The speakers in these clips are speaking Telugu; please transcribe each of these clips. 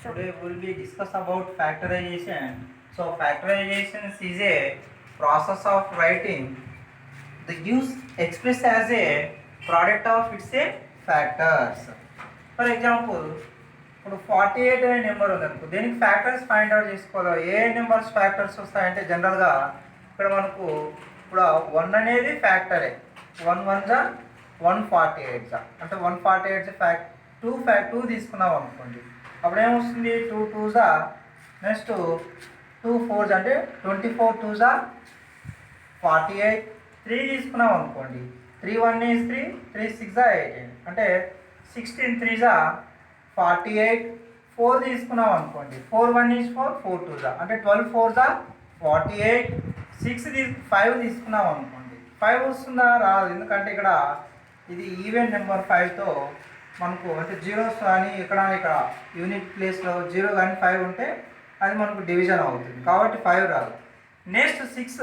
Today we'll be discuss about factorization. So factorization is a process of writing the use expressed as a product of its a factors. For example, ఇప్పుడు 48 అనే నెంబర్ ఉందనుకో, దీనికి ఫ్యాక్టర్స్ ఫైండ్ అవుట్ చేసుకోవాలి. ఏ నెంబర్స్ ఫ్యాక్టర్స్ వస్తాయంటే జనరల్గా ఇక్కడ మనకు ఇప్పుడు 1 అనేది ఫ్యాక్టరే, 1 1 జా 148 జా, అంటే 148 ఫ్యాక్ట్ 2 తీసుకున్నాం అనుకోండి, అప్పుడు ఏమొస్తుంది 2 2 జా, నెక్స్ట్ 2 4 జా, అంటే 24 2 జా 48. 3 తీసుకున్నాం అనుకోండి, 3 1 is 3, 3 6 జా 18, అంటే 16 3 జా 48. 4 తీసుకున్నాం అనుకోండి, 4 1 is 4, 4 2 జా, అంటే 12 4 జా 48. 5 తీసుకున్నాం అనుకోండి, 5 వస్తుందా రాదు, ఎందుకంటే ఇక్కడ ఇది ఈవెన్ నెంబర్ 5తో మనకు అంటే జీరోస్ కానీ ఇక్కడ యూనిట్ ప్లేస్లో 0 కానీ 5 ఉంటే అది మనకు డివిజన్ అవుతుంది, కాబట్టి 5 రాదు. నెక్స్ట్ 6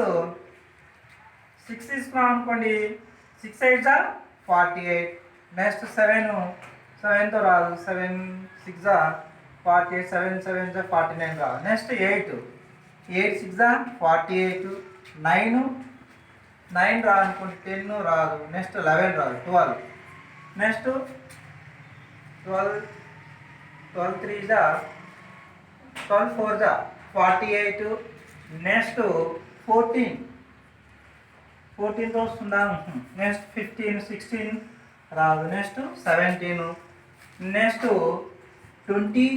తీసుకున్నాం అనుకోండి, 6 8 జా 48. నెక్స్ట్ 7తో రాదు, 7 6 జా 48, 7 7 జా 49 రాదు. నెక్స్ట్ 8 6 జా 48. 9 రాదు అనుకోండి, 10 రాదు. నెక్స్ట్ 11 రాదు, 12. నెక్స్ట్ 12 3 జా 12 4 జా 48. నెక్స్ట్ 14తో వస్తుందా. నెక్స్ట్ 15 16 రాదు. నెక్స్ట్ 17. నెక్స్ట్ 20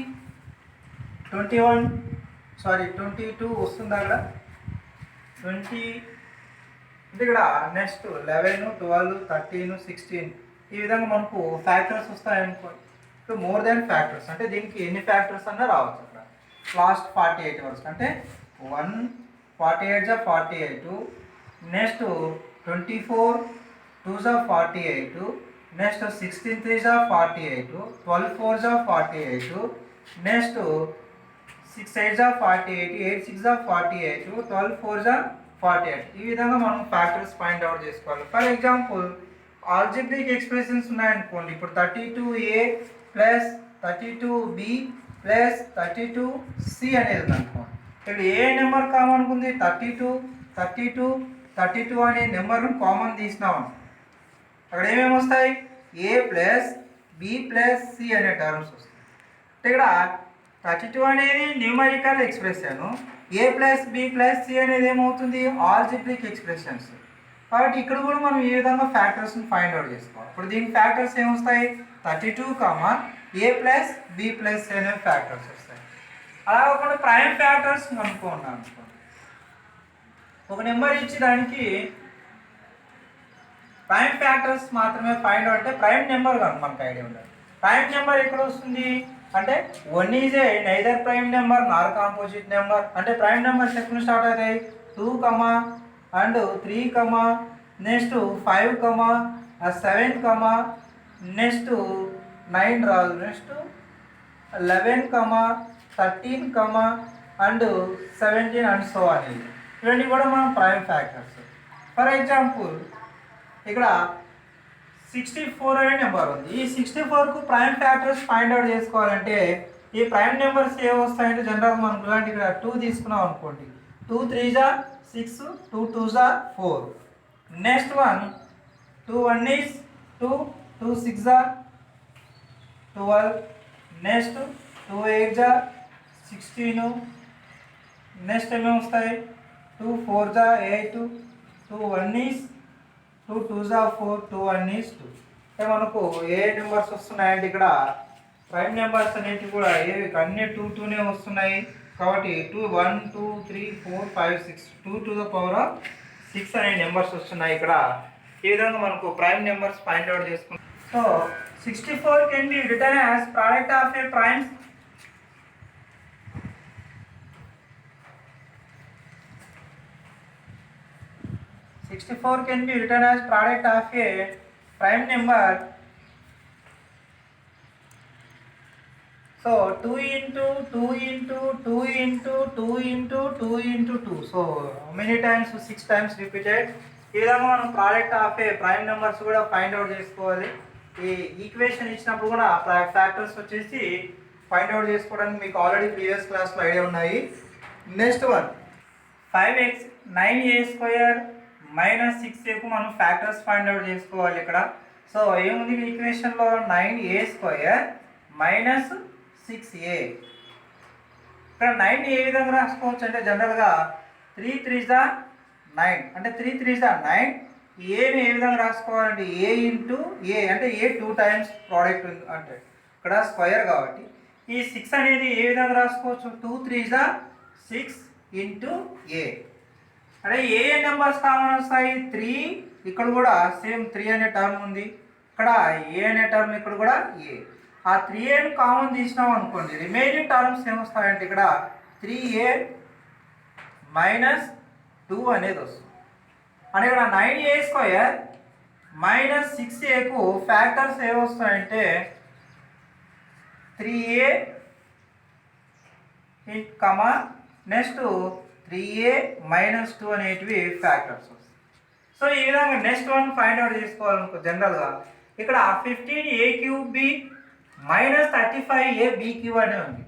21 సారీ 22 వస్తుందా అక్కడ 20. ఇక్కడ నెక్స్ట్ 11 12 13 16 ఈ విధంగా మనకు ఫ్యాక్టర్స్ వస్తాయనుకోండి. ఇప్పుడు మోర్ దాన్ ఫ్యాక్టర్స్ అంటే దీనికి ఎన్ని ఫ్యాక్టర్స్ అన్నా రావచ్చు. అక్కడ లాస్ట్ 48 వరకు అంటే 1 48 జా 48. నెక్స్ట్ 24 2 జా 48. నెక్స్ట్ 16 3 జా 48. 12 4 జా 48. నెక్స్ట్ 6 8 జా 48. 8 6 జా 48. 12 4 జా 48. ఈ విధంగా మనం ఫ్యాక్టర్స్ ఫైండ్ అవుట్ చేసుకోవాలి. ఫర్ ఎగ్జాంపుల్ ఆల్జిబ్రిక్ ఎక్స్ప్రెషన్స్ ఉన్నాయనుకోండి, ఇప్పుడు 32a plus 32b plus 32c అనేది ఉందనుకోండి. ఇక్కడ ఏ నెంబర్ కామన్ ఉంది, 32 32 32 అనే నెంబర్ను కామన్ తీసినాం. అక్కడ ఏమేమి వస్తాయి, a plus b plus c అనే టర్మ్స్ వస్తాయి. ఇక్కడ 32 అనేది numerical expression, a plus b plus c అనేది ఏమవుతుంది ఆల్జిబ్రిక్ ఎక్స్ప్రెషన్స్. కాబట్టి ఇక్కడ కూడా మనం ఈ విధంగా ఫ్యాక్టర్స్ని ఫైండ్ అవుట్ చేసుకోవాలి. ఇప్పుడు దీనికి ఫ్యాక్టర్స్ ఏమొస్తాయి, 32 a plus b plus c అనే ఫ్యాక్టర్స్ వస్తాయి. అలా కాకుండా ప్రైమ్ ఫ్యాక్టర్స్ అనుకున్నాం అనుకోండి, ఒక నెంబర్ ఇచ్చి దానికి ప్రైమ్ ఫ్యాక్టర్స్ మాత్రమే ఫైండ్ అవుట్ అంటే ప్రైమ్ నెంబర్ కాదు మనకు ఐడియా ఉండాలి. ప్రైమ్ నెంబర్ ఎక్కడ వస్తుంది అంటే 1 is a neither prime number Nar composite number. అంటే ప్రైమ్ నెంబర్స్ ఎక్కడ స్టార్ట్ అవుతాయి, 2 అండ్ 3 నెక్స్ట్ 5 7 నెక్స్ట్ 9 రాదు. నెక్స్ట్ 11 13 అండ్ 17 అండ్ సో అని. ఇవన్నీ కూడా మనం ప్రైమ్ ఫ్యాక్టర్స్. ఫర్ ఎగ్జాంపుల్ ఇక్కడ 64 అనే నెంబర్ ఉంది. ఈ 64కు ప్రైమ్ ఫ్యాక్టర్స్ ఫైండ్ అవుట్ చేసుకోవాలంటే ఈ ప్రైమ్ నెంబర్స్ ఏ వస్తాయంటే జనరల్ మనం ఇలాంటి ఇక్కడ 2 తీసుకున్నాం అనుకోండి, 2 3 జా 6, 2 2 జా 4. నెక్స్ట్ 2 1 is 2, 2 6 జా 12. నెక్స్ట్ 2 8 జా 16. నెక్స్ట్ ఏమేమి వస్తాయి, 2 4 జా 8, 2 1 is 2 2 జా 4, 2 1 is 2. అంటే మనకు ఏ నెంబర్స్ వస్తున్నాయంటే ఇక్కడ ప్రైమ్ నెంబర్స్ అనేవి కూడా అన్ని 2 2నే వస్తున్నాయి. కాబట్టి 2 1 2 3 4 5 6 2 to the power of 6 అనే నెంబర్స్ వస్తున్నాయి ఇక్కడ. ఈ విధంగా మనకు ప్రైమ్ నెంబర్స్ ఫైండ్ అవుట్ చేసుకుంటాం. So 64 can be return as product of A primes. can be written as product of a prime number. So 2 into 2 into 2 into 2 into 2 into 2. So how many times? 6 times repeated. ఈ విధంగా మనం product of A prime numbers కూడా ఫైండ్ అవుట్ చేసుకోవాలి. ఈ ఈక్వేషన్ ఇచ్చినప్పుడు కూడా ఫ్యాక్టర్స్ వచ్చేసి ఫైండ్ అవుట్ చేసుకోవడానికి మీకు ఆల్రెడీ ప్రీవియస్ క్లాస్లో ఐడియా ఉన్నాయి. Next one 5x 9a² minus 6aకు మనం ఫ్యాక్టర్స్ ఫైండ్ అవుట్ చేసుకోవాలి ఇక్కడ. సో ఏముంది ఈక్వేషన్లో 9a² మైనస్ 6a. ఇక్కడ 9 ఏ విధంగా రాసుకోవచ్చు అంటే జనరల్గా 3 3s 9 అంటే 3 3s 9. ఏని ఏ విధంగా రాసుకోవాలంటే ఏ ఇంటూ ఏ అంటే ఏ 2 టైమ్స్ ప్రోడక్ట్ అంటే ఇక్కడ స్క్వేర్ కాబట్టి ఈ 6 అనేది ఏ విధంగా రాసుకోవచ్చు 2 3s 6 ఇంటూ ఏ. అంటే ఏ నెంబర్స్ కామన్ వస్తాయి 3, ఇక్కడ కూడా సేమ్ 3 అనే టర్మ్ ఉంది, ఇక్కడ ఏ అనే టర్మ్, ఇక్కడ కూడా ఏ. ఆ 3a కామన్ తీసినాం అనుకోండి రిమైనింగ్ టర్మ్స్ ఏమొస్తాయంటే ఇక్కడ 3a మైనస్ 2 అనేది వస్తుంది. అంటే ఇక్కడ 9a² మైనస్ 6aకు ఫ్యాక్టర్స్ ఏమొస్తాయంటే 3a కమా నెక్స్ట్ 3a మైనస్ 2 అనేటివి ఫ్యాక్టర్స్ వస్తాయి. సో ఈ విధంగా నెక్స్ట్ వన్ ఫైండ్ అవుట్ చేసుకోవాలనుకో జనరల్గా ఇక్కడ 15a³ మైనస్ 35ab³ అనే ఉంది.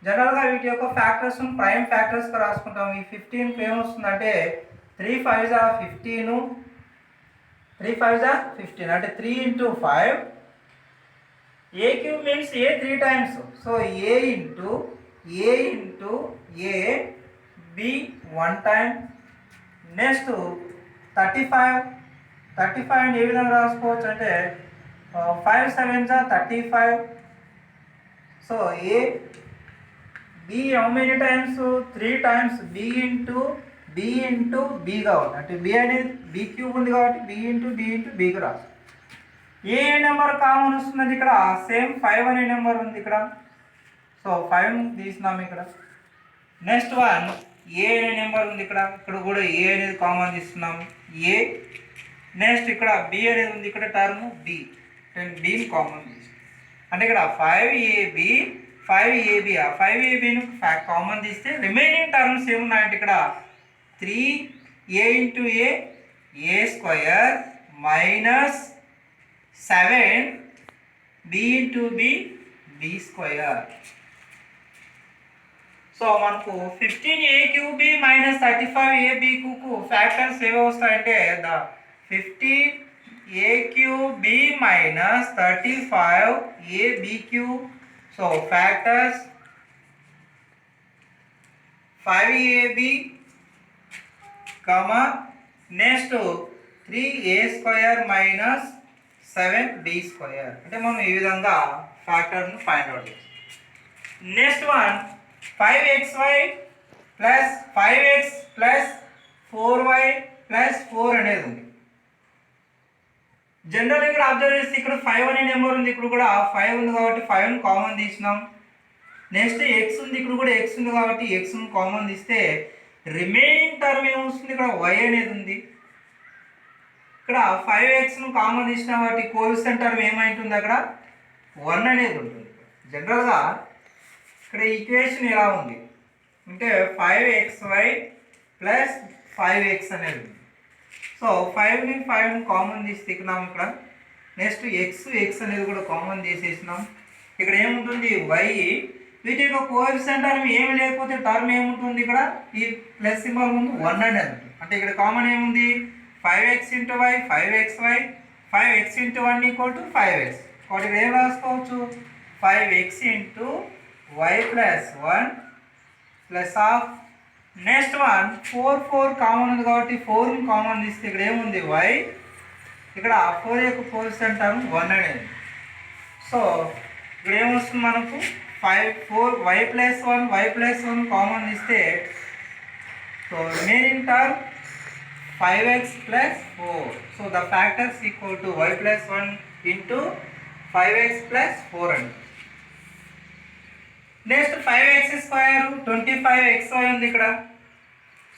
జనరల్గా వీటి యొక్క ఫ్యాక్టర్స్ ప్రైమ్ ఫ్యాక్టర్స్గా రాసుకుంటాం. ఈ 15 ఏమొస్తుందంటే 3 5s 15, 3 5s 15 అంటే 3 into 5. a³ means A 3 times, so A into A b 1 time. Next 35 ఏ విధంగా రాసుకోవచ్చు అంటే 5 7s 35. So A b how many times 3 times b into bగా ఉంది అంటే b అనేది b³ ఉంది కాబట్టి b ఇంటూ bకి రాసు. ఏ నెంబర్ కామన్ వస్తున్నది ఇక్కడ సేమ్ 5 అనే నెంబర్ ఉంది ఇక్కడ, సో 5 తీసినాం ఇక్కడ. నెక్స్ట్ వన్ ఏ అనే నెంబర్ ఉంది ఇక్కడ, ఇక్కడ కూడా ఏ అనేది కామన్ తీస్తున్నాం ఏ. నెక్స్ట్ ఇక్కడ b అనేది ఉంది ఇక్కడ టర్మ్ b, bని కామన్ తీస్తాం అంటే ఇక్కడ 5ab 5abను కామన్ తీస్తే రిమైనింగ్ టర్మ్స్ ఏమున్నాయంటే ఇక్కడ 3a into a² minus 7b into b² so మనకు 15a³ మైనస్ 35ab ఫ్యాక్టర్స్ ఏవి వస్తాయంటే 15a³ minus 35ab³. So factors 5ab కమా నెక్స్ట్ 3a² మైనస్ 7b² అంటే మనం ఈ విధంగా ఫ్యాక్టర్ను ఫైండ్ అవుట్ చేస్తాం. Next one 5xy plus 5x plus 4y plus 4 అనేది ఉంది. జనరల్ ఇక్కడ అబ్జర్వ్ చేస్తే ఇక్కడ 5 అనే నెంబర్ ఉంది, ఇక్కడ కూడా 5 ఉంది కాబట్టి 5ని కామన్ తీసినాం. నెక్స్ట్ x ఉంది, ఇక్కడ కూడా x ఉంది కాబట్టి xను కామన్ తీస్తే రిమైనింగ్ టర్మ్ ఏమొస్తుంది ఇక్కడ y అనేది ఉంది. ఇక్కడ 5xను కామన్ తీసినా కాబట్టి కోఎఫిషియంట్ టర్మ్ ఏమైంటుంది అక్కడ 1 అనేది ఉంటుంది. జనరల్గా ఇక్కడ ఈక్వేషన్ ఎలా ఉంది అంటే 5xy ప్లస్ 5x అనేది ఉంది. సో 5ని కామన్ తీసుకున్నాం ఇక్కడ. నెక్స్ట్ x అనేది కూడా కామన్ తీసేసినాం. ఇక్కడ ఏముంటుంది y, వీటి యొక్క కోఎఫిషియంట్ టర్మ్ ఏమి లేకపోతే టర్మ్ ఏముంటుంది ఇక్కడ ఈ ప్లస్ సింబల్ ముందు 1 అనేది ఉంటుంది. అంటే ఇక్కడ కామన్ ఏముంది 5x into y 5xy 5x into 1 equal to 5x. కాబట్టి ఇక్కడ ఏం రాసుకోవచ్చు 5x into y plus 1 plus of. Next one 4 common ఉంది కాబట్టి 4ని కామన్ తీస్తే ఇక్కడ ఏముంది y, ఇక్కడ 4 యొక్క కోఎఫిషియంట్ టర్మ్ 1 అనేది. సో ఇక్కడ ఏమొస్తుంది మనకు 4y ప్లస్ 1 కామన్ తీస్తే so remaining term 5x plus 4. So the factors equal to y plus 1 into 5x plus 4 అండి. నెక్స్ట్ 5x² 25xy ఉంది ఇక్కడ.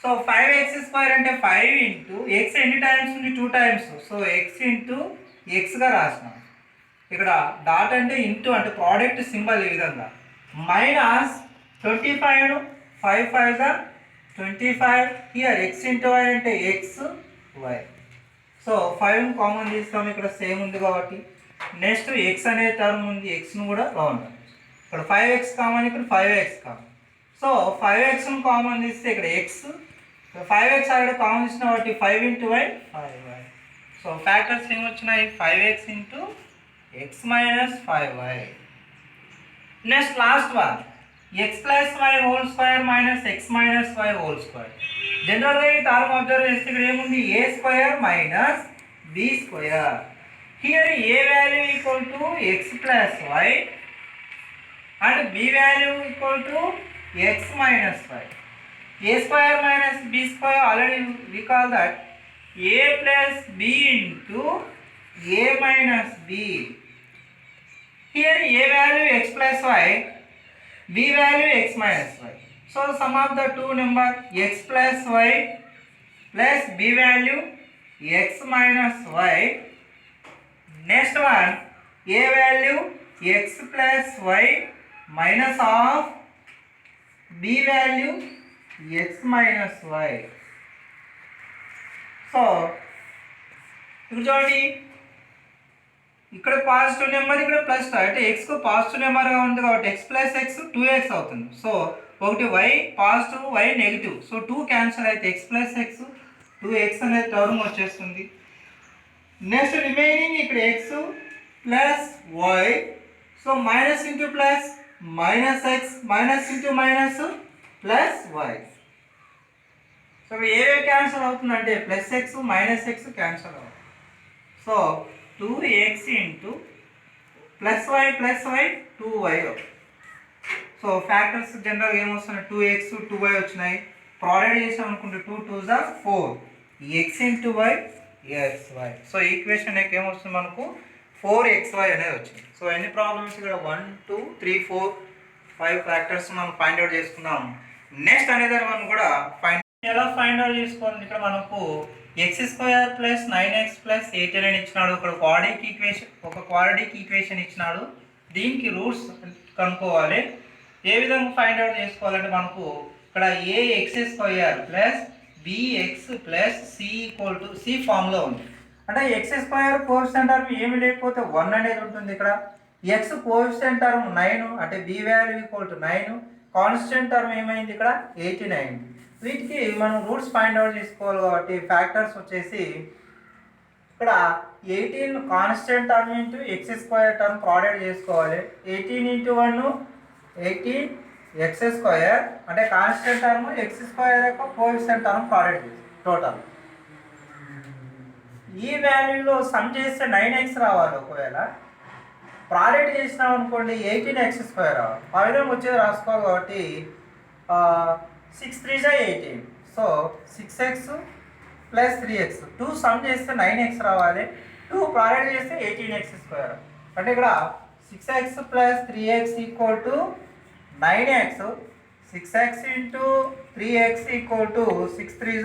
సో 5x² అంటే 5 ఇంటూ x ఎన్ని టైమ్స్ ఉంది 2 టైమ్స్, సో x ఇంటూ xగా రాసినాం. ఇక్కడ డాట్ అంటే ఇంటూ అంటే ప్రోడక్ట్ సింబల్ ఈ విధంగా minus 25 5 5s 25 here x into y అంటే x y. సో 5 కామన్ తీస్తాం ఇక్కడ సేమ్ ఉంది కాబట్టి. నెక్స్ట్ x అనే టర్మ్ ఉంది, xను కూడా రౌండ్. ఇక్కడ 5x కామన్, ఇక్కడ 5x కామన్. సో 5xను కామన్ తీస్తే ఇక్కడ x, 5x ఆల్రెడీ కామన్ తీసిన కాబట్టి 5 × y 5y. సో ఫ్యాక్టర్స్ ఏమొచ్చినాయి? 5x × x - 5y. Next last one, x + y whole square minus x - y whole square. జనరల్గా ఈ టర్మ్ అబ్జర్వ్ చేస్తే ఇక్కడ ఏముంది? a square minus b square. Here a value equal to x + y and b value equal to x minus y. A square minus b square, already recall that a plus b into a minus b. Here a value x plus y, b value x minus y. So sum of the two number x plus y plus b value x minus y. Next one, a value x plus y minus of b value x minus y. So ఇప్పుడు చూడండి, ఇక్కడ పాజిటివ్ నెంబర్, ఇక్కడ ప్లస్, అంటే ఎక్స్కు పాజిటివ్ నెంబర్గా ఉంది కాబట్టి x + x 2x అవుతుంది. సో ఒకటి y positive, y negative. So 2 cancel అయితే x + x 2x అనేది టర్మ్ వచ్చేస్తుంది. నెక్స్ట్ రిమైనింగ్ ఇక్కడ x plus y. So minus into plus minus X, minus into minus plus Y. So ఏవే క్యాన్సల్ అవుతుందంటే plus X minus X cancel అవుతుంది. So 2x into plus Y 2y. So factors జనరల్గా ఏమొస్తున్నాయి? 2x 2y వచ్చినాయి. ప్రోడక్ట్ చేసాం అనుకుంటే 2 × 2 = 4 x × y xy. So equation ఏమొస్తుంది మనకు? 4xy అనేది వచ్చింది. సో ఎన్ని ప్రాబ్లమ్స్ ఇక్కడ 1 2 3 4 5 ఫ్యాక్టర్స్ మనం ఫైండ్ అవుట్ చేసుకున్నాం. నెక్స్ట్ అనేది మనం కూడా ఎలా ఫైండ్ అవుట్ చేసుకోవాలి? ఇక్కడ మనకు x² + 9x + 18 అని ఇచ్చినాడు. ఒక క్వాడ్రాటిక్ ఈక్వేషన్ ఇచ్చినాడు. దీనికి రూట్స్ కనుక్కోవాలి. ఏ విధంగా ఫైండ్ అవుట్ చేసుకోవాలంటే మనకు ఇక్కడ ax² + bx + c = c ఫామ్లో ఉంది. అంటే x² కోఎఫిషియంట్ టర్మ్ ఏమి లేకపోతే 1 అనేది ఉంటుంది. ఇక్కడ x కోఎఫిషియంట్ టర్మ్ 9, అంటే b వాల్యూ = 9. కాన్స్టెంట్ టర్మ్ ఏమైంది? ఇక్కడ 89. వీటికి మనం రూట్స్ ఫైండ్ అవుట్ చేసుకోవాలి కాబట్టి ఫ్యాక్టర్స్ వచ్చేసి ఇక్కడ 18 constant term into x² term product చేసుకోవాలి. 18 × 1 18 x², అంటే కాన్స్టెంట్ టర్మ్ x² యొక్క కోఎఫిషియంట్ టర్మ్ ప్రోడక్ట్ టోటల్. ఈ వాల్యూలో సమ్ చేస్తే 9x రావాలి. ఒకవేళ ప్రోడక్ట్ చేసినాం అనుకోండి 18x² రావాలి. ఆ విధంగా వచ్చేది రాసుకోవాలి కాబట్టి 6 × 3 = 18. సో 6x + 3x 2 సమ్ చేస్తే 9x రావాలి. 2 ప్రోడక్ట్ చేస్తే 18x². అంటే ఇక్కడ 6x + 3x = 9x. 6x × 3x = 6 × 3 =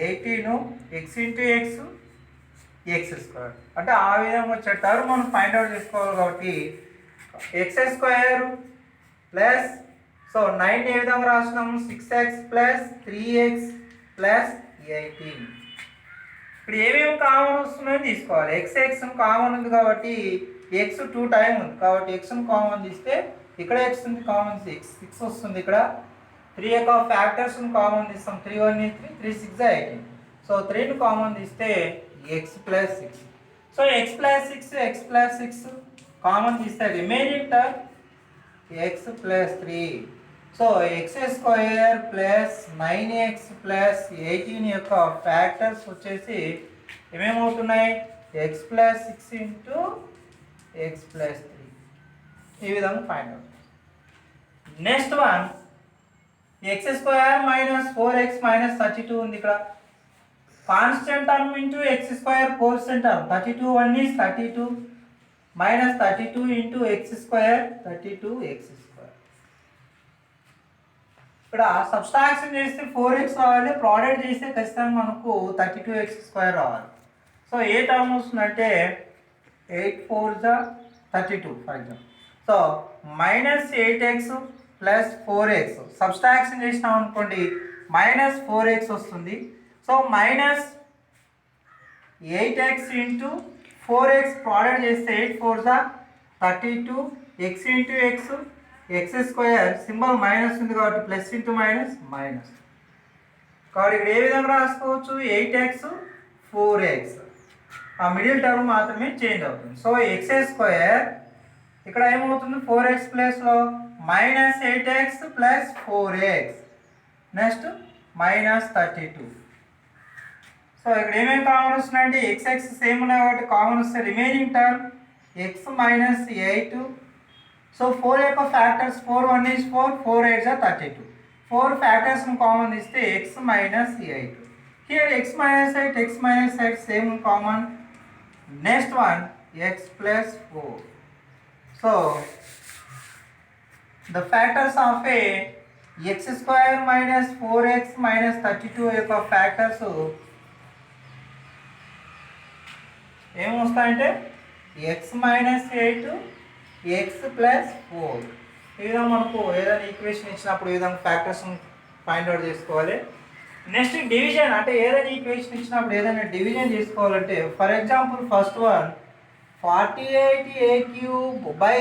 18 x × x x². అంటే ఆ విధంగా వచ్చే టర్మ్ మనం ఫైండ్ అవుట్ చేసుకోవాలి కాబట్టి x² ప్లస్, సో 9 ఏ విధంగా రాసినాము? 6x + 3x + 18. ఇప్పుడు ఏమేమి కామన్ వస్తున్నాయో తీసుకోవాలి. x కామన్ ఉంది కాబట్టి x 2 టైం ఉంది కాబట్టి xను కామన్ తీస్తే ఇక్కడ x ఉంది కామన్ 6 వస్తుంది. ఇక్కడ 3 యొక్క ఫ్యాక్టర్స్ని కామన్ తీస్తాం. 3 1 3 3 6 = 18. సో 3ని కామన్ తీస్తే x + 6. సో x + 6 కామన్ తీస్తే remaining term x + 3. So x² + 9x + 18 యొక్క ఫ్యాక్టర్స్ వచ్చేసి ఏమేమవుతున్నాయి? x + 6 × x + 3. ఈ విధంగా find out. Next one x² - 4x - 32 ఉంది. ఇక్కడ constant term into x² coefficient term 32 1 is 32 - 32 × x² 32x². ఇక్కడ సబ్స్ట్రాక్షన్ చేస్తే 4x రావాలి. ప్రోడక్ట్ చేస్తే ఖచ్చితంగా మనకు 32x² రావాలి. సో ఏ టర్మ్ వస్తుందంటే 8 4 = 32 for example. So -8x + 4x subtraction చేసినాం అనుకోండి -4x వస్తుంది. సో -8x × 4x ప్రోడక్ట్ చేస్తే 8 4 = 32 X into X X square symbol minus ఉంది కాబట్టి ప్లస్ ఇంటూ మైనస్ మైనస్. కాబట్టి ఇక్కడ ఏ విధంగా రాసుకోవచ్చు 8x 4x. ఆ మిడిల్ టర్మ్ మాత్రమే చేంజ్ అవుతుంది. సో ఎక్స్ స్క్వేర్ ఇక్కడ ఏమవుతుంది 4x ప్లేస్లో minus 8x plus 4x. Next minus 32. So ఇక్కడ ఏమేమి కామన్ వస్తున్నాయంటే ఎక్స్ సేమ్ ఉన్నాయి కాబట్టి కామన్ వస్తే remaining term X minus 8. So 4 యొక్క ఫ్యాక్టర్స్ 4 1 is 4 4 8 are 32. 4 ఫ్యాక్టర్స్ని కామన్ ఇస్తే X minus 8. Here X minus 8 same common. Next one X plus 4. So the factors of A X square minus 4x minus 32 యొక్క ఫ్యాక్టర్స్ ఏమొస్తాయంటే ఎక్స్ మైనస్ 8 ఎక్స్ ప్లస్ 4. ఈ విధంగా మనకు ఏదైనా ఈక్వేషన్ ఇచ్చినప్పుడు ఈ విధంగా ఫ్యాక్టర్స్ ఫైండ్ అవుట్ చేసుకోవాలి. నెక్స్ట్ డివిజన్ అంటే ఏదైనా ఈక్వేషన్ ఇచ్చినప్పుడు ఏదైనా డివిజన్ చేసుకోవాలంటే for example first one 48a³ by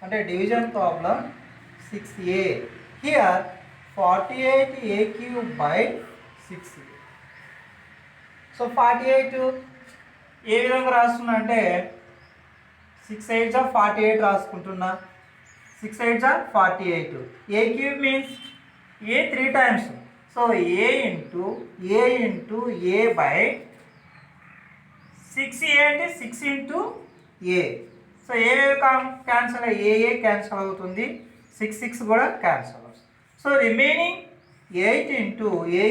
అంటే division problem 6a. Here 48a³ by 6a. So 48 ఏ విధంగా రాస్తున్నా అంటే 6 8 are 48 రాసుకుంటున్నా. 6 8 are 48. a³ means a 3 times. So a into a by 6a అంటే 6 into a. So A cancel A cancel అవుతుంది, 6 6 కూడా క్యాన్సల్ అవుతుంది. So remaining 8 into a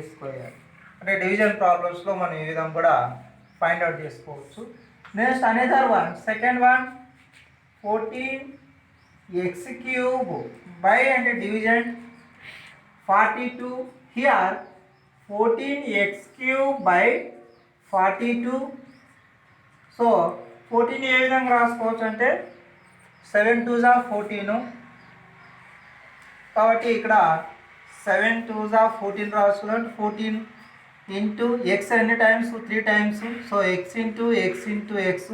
square. అంటే డివిజన్ ప్రాబ్లమ్స్లో మనం ఈ విధంగా కూడా ఫైండ్ అవుట్ చేసుకోవచ్చు. Next another one second one 14x³ by అంటే division 42. Here 14x³ by 42. So 14 ఏ విధంగా రాసుకోవచ్చు అంటే 7 2s are 14. కాబట్టి ఇక్కడ 7 2s are 14 రాసుకోవాలి. 14 ఇంటూ ఎక్స్ ఎన్ని times 3 times. So X into X.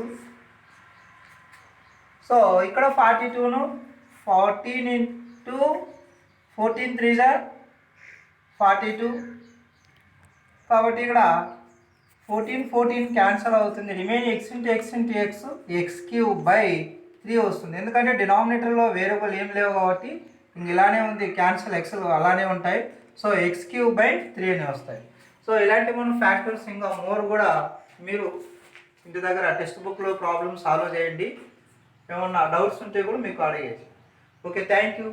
So ఇక్కడ 42ను 14 ఇంటూ 14 3s are 42. కాబట్టి ఇక్కడ 14 క్యాన్సల్ అవుతుంది. Remain X into x³ by 3 వస్తుంది. ఎందుకంటే డినామినేటర్లో వేరియబుల్ ఏం లేవు కాబట్టి ఇంక ఇలానే ఉంది, క్యాన్సల్ ఎక్స్లు అలానే ఉంటాయి. సో x³ బై 3 అని వస్తాయి. సో ఇలాంటి మనం ఫ్యాక్టర్స్ ఇంకా మోర్ కూడా మీరు ఇంటి దగ్గర టెక్స్ట్ బుక్లో ప్రాబ్లమ్ సాల్వ్ చేయండి. ఏమన్నా డౌట్స్ ఉంటే కూడా మీకు అడిగేది. Okay, thank you.